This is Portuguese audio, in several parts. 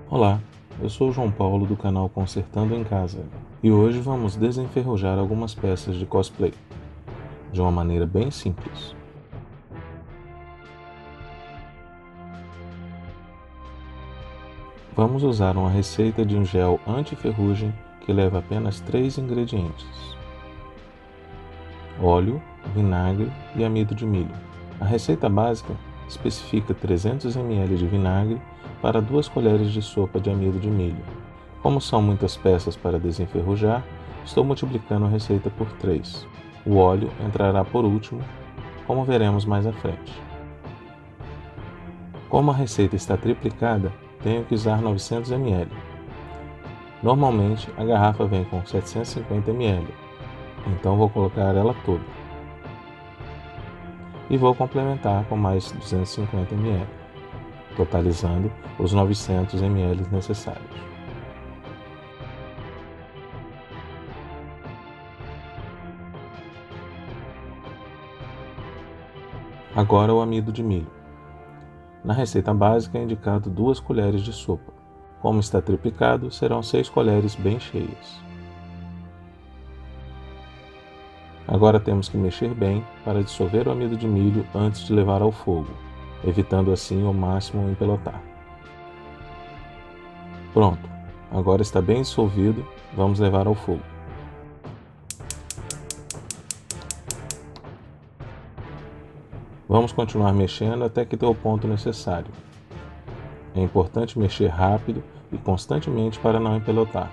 Olá, eu sou o João Paulo do canal Consertando em Casa e hoje vamos desenferrujar algumas peças de cosplay de uma maneira bem simples. Vamos usar uma receita de um gel anti-ferrugem que leva apenas 3 ingredientes: óleo, vinagre e amido de milho. A receita básica especifica 300 ml de vinagre para 2 colheres de sopa de amido de milho. Como são muitas peças para desenferrujar, estou multiplicando a receita por 3. O óleo entrará por último, como veremos mais à frente. Como a receita está triplicada, tenho que usar 900 ml. Normalmente a garrafa vem com 750 ml, então vou colocar ela toda. E vou complementar com mais 250 ml, totalizando os 900 ml necessários. Agora o amido de milho. Na receita básica é indicado 2 colheres de sopa. Como está triplicado, serão 6 colheres bem cheias. Agora temos que mexer bem para dissolver o amido de milho antes de levar ao fogo, evitando assim ao máximo empelotar. Pronto, agora está bem dissolvido, vamos levar ao fogo. Vamos continuar mexendo até que dê o ponto necessário. É importante mexer rápido e constantemente para não empelotar.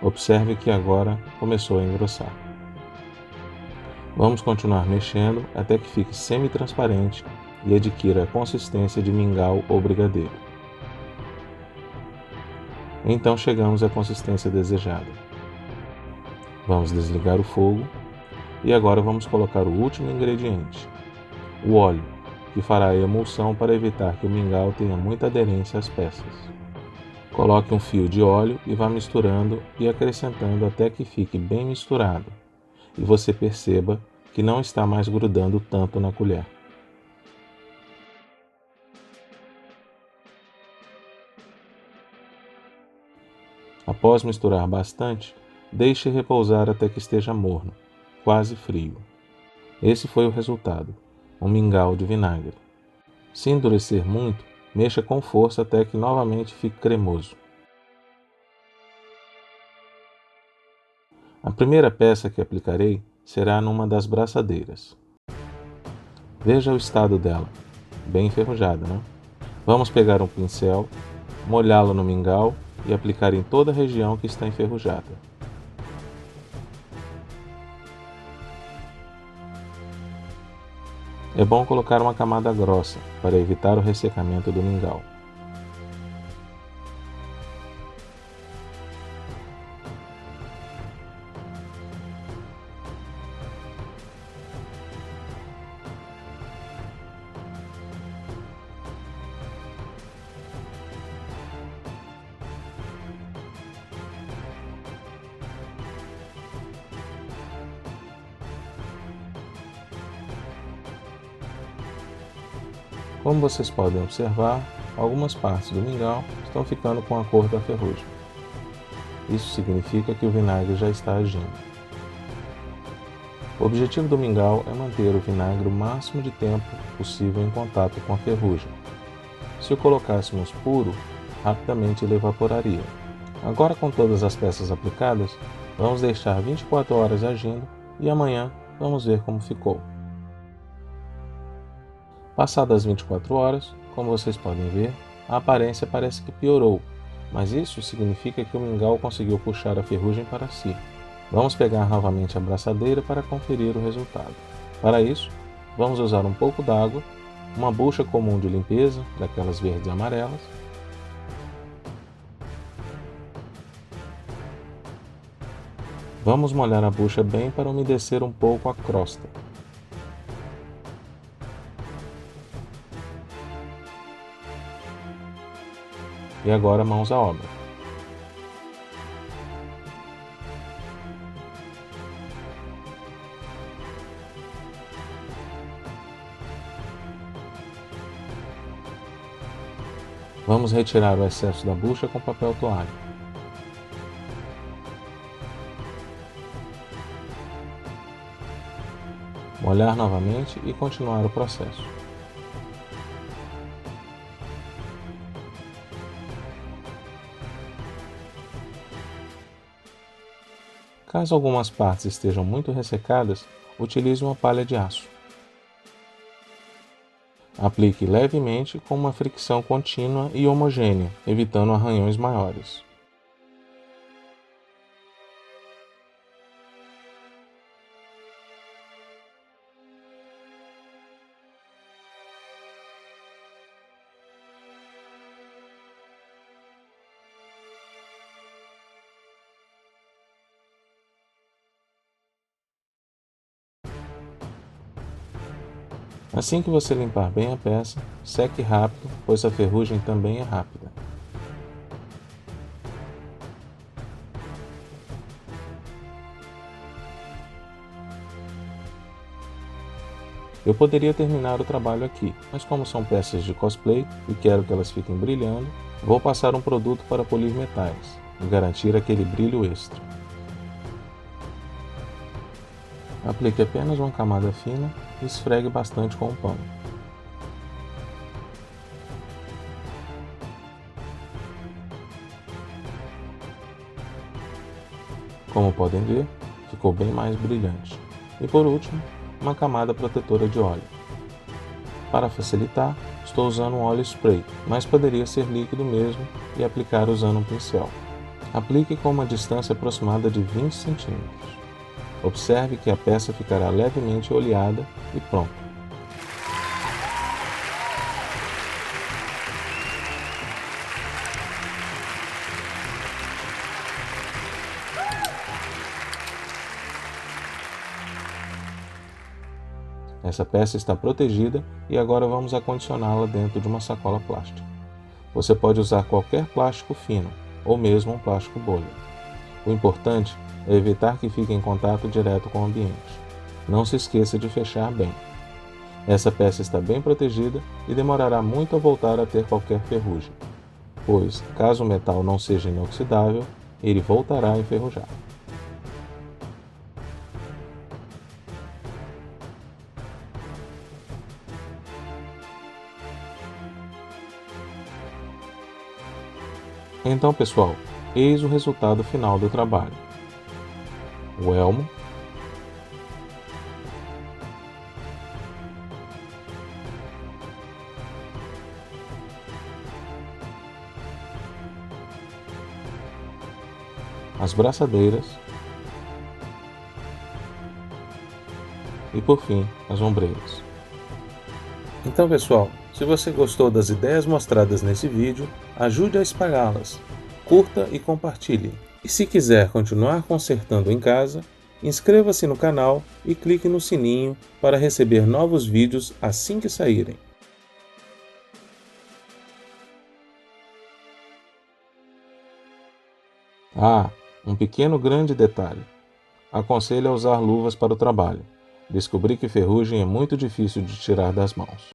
Observe que agora começou a engrossar. Vamos continuar mexendo até que fique semi-transparente e adquira a consistência de mingau ou brigadeiro. Então chegamos à consistência desejada. Vamos desligar o fogo e agora vamos colocar o último ingrediente, o óleo, que fará a emulsão para evitar que o mingau tenha muita aderência às peças. Coloque um fio de óleo e vá misturando e acrescentando até que fique bem misturado e você perceba que não está mais grudando tanto na colher. Após misturar bastante, deixe repousar até que esteja morno, quase frio. Esse foi o resultado, um mingau de vinagre. Se endurecer muito, mexa com força até que novamente fique cremoso. A primeira peça que aplicarei será numa das braçadeiras. Veja o estado dela, bem enferrujada, né? Vamos pegar um pincel, molhá-lo no mingau e aplicar em toda a região que está enferrujada. É bom colocar uma camada grossa para evitar o ressecamento do mingau. Como vocês podem observar, algumas partes do mingau estão ficando com a cor da ferrugem. Isso significa que o vinagre já está agindo. O objetivo do mingau é manter o vinagre o máximo de tempo possível em contato com a ferrugem. Se o colocássemos puro, rapidamente ele evaporaria. Agora, com todas as peças aplicadas, vamos deixar 24 horas agindo e amanhã vamos ver como ficou. Passadas 24 horas, como vocês podem ver, a aparência parece que piorou, mas isso significa que o mingau conseguiu puxar a ferrugem para si. Vamos pegar novamente a braçadeira para conferir o resultado. Para isso, vamos usar um pouco d'água, uma bucha comum de limpeza, daquelas verdes e amarelas, vamos molhar a bucha bem para umedecer um pouco a crosta. E agora mãos à obra. Vamos retirar o excesso da bucha com papel toalha. Molhar novamente e continuar o processo. Caso algumas partes estejam muito ressecadas, utilize uma palha de aço. Aplique levemente com uma fricção contínua e homogênea, evitando arranhões maiores. Assim que você limpar bem a peça, seque rápido, pois a ferrugem também é rápida. Eu poderia terminar o trabalho aqui, mas como são peças de cosplay e quero que elas fiquem brilhando, vou passar um produto para polir metais e garantir aquele brilho extra. Aplique apenas uma camada fina e esfregue bastante com um pano. Como podem ver, ficou bem mais brilhante. E por último, uma camada protetora de óleo. Para facilitar, estou usando um óleo spray, mas poderia ser líquido mesmo e aplicar usando um pincel. Aplique com uma distância aproximada de 20 centímetros. Observe que a peça ficará levemente oleada e pronto. Essa peça está protegida e agora vamos acondicioná-la dentro de uma sacola plástica. Você pode usar qualquer plástico fino ou mesmo um plástico bolha. O importante é evitar que fique em contato direto com o ambiente. Não se esqueça de fechar bem. Essa peça está bem protegida e demorará muito a voltar a ter qualquer ferrugem, pois, caso o metal não seja inoxidável, ele voltará a enferrujar. Então, pessoal, eis o resultado final do trabalho. O elmo, as braçadeiras e, por fim, as ombreiras. Então, pessoal, se você gostou das ideias mostradas nesse vídeo, ajude a espalhá-las, curta e compartilhe. E se quiser continuar consertando em casa, inscreva-se no canal e clique no sininho para receber novos vídeos assim que saírem. Ah, um pequeno grande detalhe. Aconselho a usar luvas para o trabalho. Descobri que ferrugem é muito difícil de tirar das mãos.